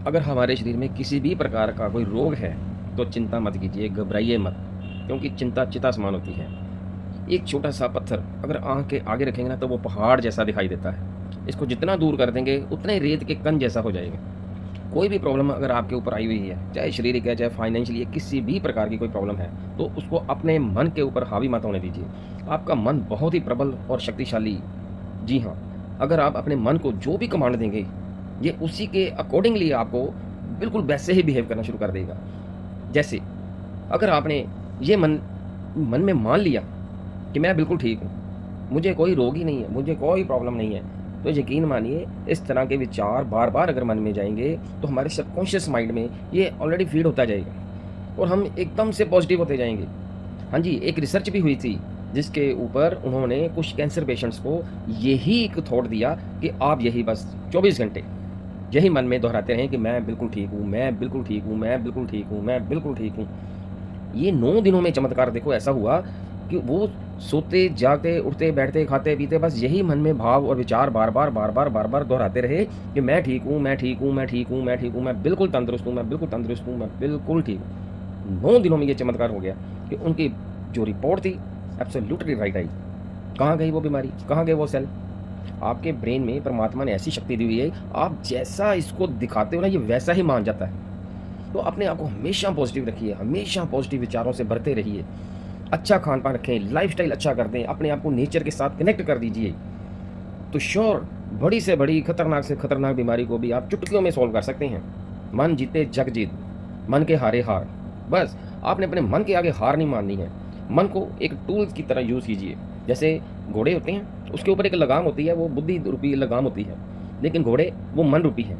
अगर हमारे शरीर में किसी भी प्रकार का कोई रोग है, तो चिंता मत कीजिए, घबराइए मत, क्योंकि चिंता चिता समान होती है। एक छोटा-सा पत्थर अगर आँख के आगे रखेंगे ना, तो वो पहाड़ जैसा दिखाई देता है। इसको जितना दूर कर देंगे, उतना ही रेत के कण जैसा हो जाएगा। कोई भी प्रॉब्लम अगर आपके ऊपर आई हुई है, चाहे शारीरिक है, चाहे फाइनेंशियली है, किसी भी प्रकार की कोई प्रॉब्लम है, तो उसको अपने मन के ऊपर हावी मत होने दीजिए। आपका मन बहुत ही प्रबल और शक्तिशाली, जी हाँ, अगर आप अपने मन को जो भी कमांड देंगे, ये उसी के अकॉर्डिंगली आपको बिल्कुल वैसे ही बिहेव करना शुरू कर देगा। जैसे अगर आपने ये मन मन में मान लिया कि मैं बिल्कुल ठीक हूँ, मुझे कोई रोग ही नहीं है, मुझे कोई प्रॉब्लम नहीं है, तो यकीन मानिए इस तरह के विचार बार-बार अगर मन में जाएँगे, तो हमारे सबकॉन्शियस माइंड में ये ऑलरेडी फीड होता जाएगा और हम एकदम से पॉज़िटिव होते जाएँगे। हाँ जी, एक रिसर्च भी हुई थी, जिसके ऊपर उन्होंने कुछ कैंसर पेशेंट्स को यही एक थॉट दिया कि आप यही बस 24 घंटे यही मन में दोहराते रहें कि मैं बिल्कुल ठीक हूँ, मैं बिल्कुल ठीक हूँ, मैं बिल्कुल ठीक हूँ, मैं बिल्कुल ठीक हूँ। ये 9 दिनों में चमत्कार देखो ऐसा हुआ कि वो सोते, जागते, उठते, बैठते, खाते, पीते बस यही मन में भाव और विचार बार-बार, बार-बार, बार-बार दोहराते रहे कि मैं ठीक हूँ, मैं ठीक हूँ, मैं ठीक हूँ, मैं ठीक हूँ, मैं बिल्कुल तंदुरुस्त हूँ, मैं बिल्कुल तंदुरुस्त हूँ, मैं बिल्कुल ठीक हूँ। 9 दिनों में ये चमत्कार हो गया कि उनकी जो रिपोर्ट थी एब्सोल्यूटली राइट आई। कहाँ गई वो बीमारी? कहाँ गए वो सेल? आपके ब्रेन में परमात्मा ने ऐसी शक्ति दी हुई है, आप जैसा इसको दिखाते हो ना, ये वैसा ही मान जाता है। तो अपने आप को हमेशा पॉजिटिव रखिए, हमेशा पॉजिटिव विचारों से भरते रहिए। अच्छा खान-पान रखें, लाइफ़स्टाइल अच्छा कर दें, अपने आप को नेचर के साथ कनेक्ट कर दीजिए। तो श्योर बड़ी से बड़ी, खतरनाक से खतरनाक बीमारी को भी आप चुटकियों में सॉल्व कर सकते हैं। मन जीते जग जीत, मन के हारे हार। बस आपने अपने मन के आगे हार नहीं माननी है। मन को एक टूल की तरह यूज़ कीजिए। जैसे घोड़े होते हैं, उसके ऊपर एक लगाम होती है, वो बुद्धि रूपी लगाम होती है। लेकिन घोड़े वो मन रूपी है।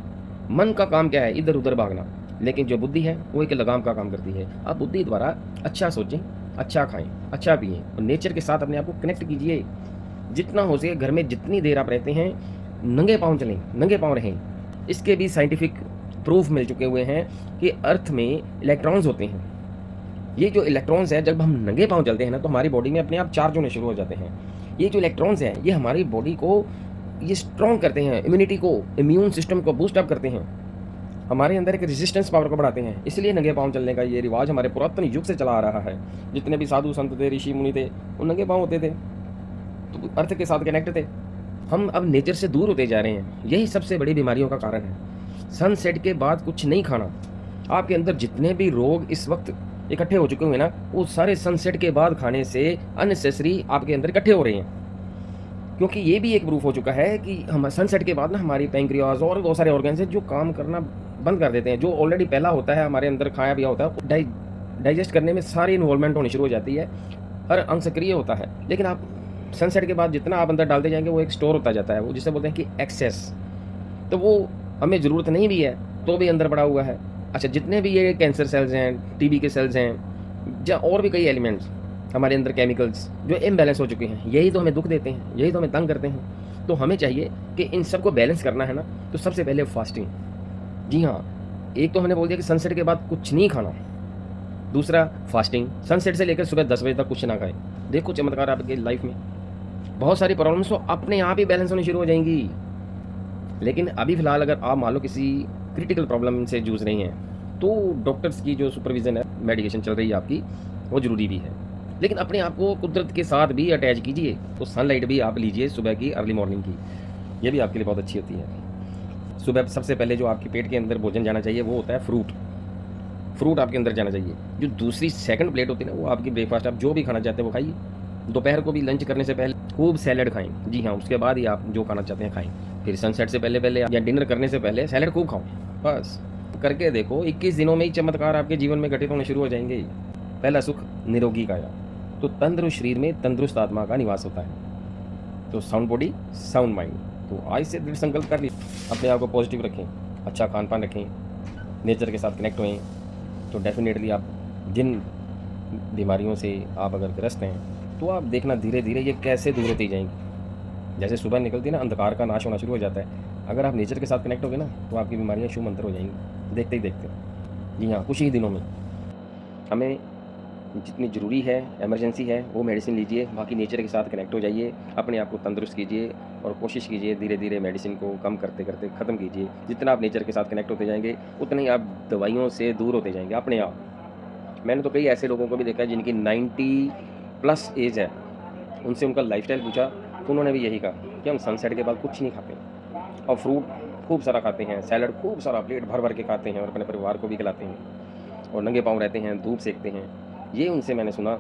मन का काम क्या है? इधर-उधर भागना। लेकिन जो बुद्धि है, वो एक लगाम का काम करती है। आप बुद्धि द्वारा अच्छा सोचें, अच्छा खाएँ, अच्छा पिएँ और नेचर के साथ अपने आप को कनेक्ट कीजिए। जितना हो सके घर में जितनी देर आप रहते हैं, नंगे पाँव चलें, नंगे पाँव रहें। इसके भी साइंटिफिक प्रूफ मिल चुके हुए हैं कि अर्थ में इलेक्ट्रॉन्स होते हैं। ये जो इलेक्ट्रॉन्स हैं, जब हम नंगे पाँव चलते हैं ना, तो हमारी बॉडी में अपने आप चार्ज होने शुरू हो जाते हैं। ये जो इलेक्ट्रॉन्स हैं, ये हमारी बॉडी को ये स्ट्रॉन्ग करते हैं, इम्यूनिटी को, इम्यून सिस्टम को बूस्ट अप करते हैं। हमारे अंदर एक रेजिस्टेंस पावर को बढ़ाते हैं। इसलिए नंगे पाँव चलने का ये रिवाज हमारे पुरातन युग से चला आ रहा है। जितने भी साधु संत थे, ऋषि मुनि थे, वो नंगे पाँव होते थे, तो अर्थ के साथ कनेक्ट थे। हम अब नेचर से दूर होते जा रहे हैं, यही सबसे बड़ी बीमारियों का कारण है। सनसेट के बाद कुछ नहीं खाना। आपके अंदर जितने भी रोग इस वक्त इकट्ठे हो चुके होंगे ना, वो सारे सनसेट के बाद खाने से अननेसेसरी आपके अंदर इकट्ठे हो रहे हैं। क्योंकि ये भी एक प्रूफ हो चुका है कि हम सनसेट के बाद ना हमारी पैंक्रियाज और बहुत सारे ऑर्गन्स हैं जो काम करना बंद कर देते हैं। जो ऑलरेडी पहला होता है हमारे अंदर खाया पिया होता है, डाइजेस्ट करने में सारी इन्वॉल्वमेंट होनी शुरू हो जाती है, हर अंग सक्रिय होता है। लेकिन आप सनसेट के बाद जितना आप अंदर डालते जाएंगे, वो एक स्टोर होता जाता है, वो जिसे बोलते हैं कि एक्सेस। तो वो हमें ज़रूरत नहीं भी है, तो भी अंदर पड़ा हुआ है। अच्छा, जितने भी ये कैंसर सेल्स हैं, टीबी के सेल्स हैं, या और भी कई एलिमेंट्स हमारे अंदर, केमिकल्स जो इम्बैलेंस हो चुके हैं, यही तो हमें दुःख देते हैं, यही तो हमें तंग करते हैं। तो हमें चाहिए कि इन सबको बैलेंस करना है ना, तो सबसे पहले फास्टिंग। जी हाँ, एक तो हमने बोल दिया कि सनसेट के बाद कुछ नहीं खाना। दूसरा फास्टिंग, सनसेट से लेकर सुबह 10 बजे तक कुछ ना खाएँ। देखो चमत्कार आपकी लाइफ में। बहुत सारी प्रॉब्लम्स तो अपने आप ही बैलेंस होनी शुरू हो जाएँगी। लेकिन अभी फ़िलहाल अगर आप मान लो किसी क्रिटिकल प्रॉब्लम से जूझ रही हैं, तो डॉक्टर्स की जो सुपरविज़न है, मेडिकेशन चल रही है आपकी, वो ज़रूरी भी है। लेकिन अपने आप को कुदरत के साथ भी अटैच कीजिए, तो सनलाइट भी आप लीजिए सुबह की, अर्ली मॉर्निंग की। ये भी आपके लिए बहुत अच्छी होती है। सुबह सबसे पहले जो आपके पेट के अंदर भोजन जाना चाहिए, वो होता है फ्रूट। फ्रूट आपके अंदर जाना चाहिए। जो दूसरी सेकंड प्लेट होती है ना, वो आपकी ब्रेकफ़ास्ट, आप जो भी खाना चाहते हैं वो खाइए। दोपहर को भी लंच करने से पहले खूब सैलेड खाएँ। जी हाँ, उसके बाद ही आप जो खाना चाहते हैं खाएँ। फिर सनसेट से पहले-पहले या डिनर करने से पहले सैलेड खूब खाओ। बस करके देखो, 21 दिनों में ही चमत्कार आपके जीवन में घटित होने शुरू हो जाएँगे। पहला सुख निरोगी काया। तो तंदुरुस्त शरीर में तंदुरुस्त आत्मा का निवास होता है। तो साउंड बॉडी, साउंड माइंड। तो आज से दृढ़ संकल्प कर लीजिए, अपने आप को पॉजिटिव रखें, अच्छा खान-पान रखें, नेचर के साथ कनेक्ट होएँ, तो डेफ़िनेटली आप जिन बीमारियों से आप अगर ग्रस्त हैं, तो आप देखना धीरे-धीरे ये कैसे दूर होती जाएँगी। जैसे सुबह निकलती है ना, अंधकार का नाश होना शुरू हो जाता है। अगर आप नेचर के साथ कनेक्ट होगे ना, तो आपकी बीमारियाँ छूमंतर हो जाएँगी, देखते ही देखते। जी हाँ, कुछ ही दिनों में। हमें जितनी ज़रूरी है, इमरजेंसी है, वो मेडिसिन लीजिए, बाकी नेचर के साथ कनेक्ट हो जाइए, अपने आप को तंदुरुस्त कीजिए। और कोशिश कीजिए धीरे धीरे मेडिसिन को कम करते करते ख़त्म कीजिए। जितना आप नेचर के साथ कनेक्ट होते जाएंगे उतना ही आप दवाइयों से दूर होते जाएंगे अपने आप। मैंने तो कई ऐसे लोगों को भी देखा है जिनकी 90 प्लस एज है, उनसे उनका लाइफस्टाइल पूछा तो उन्होंने भी यही कहा कि हम सनसेट के बाद कुछ नहीं खाते और फ्रूट खूब सारा खाते हैं, सैलड खूब सारा प्लेट भर भर के खाते हैं और अपने परिवार को भी खिलाते हैं और नंगे पाँव रहते हैं, धूप सेकते हैं। ये उनसे मैंने सुना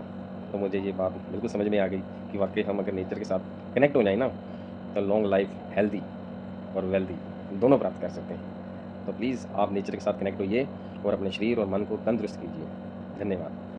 तो मुझे ये बात बिल्कुल समझ में आ गई कि वाकई हम अगर नेचर के साथ कनेक्ट हो जाए ना तो लॉन्ग लाइफ, हेल्दी और वेल्दी दोनों प्राप्त कर सकते हैं। तो प्लीज़ आप नेचर के साथ कनेक्ट होइए और अपने शरीर और मन को तंदुरुस्त कीजिए। धन्यवाद।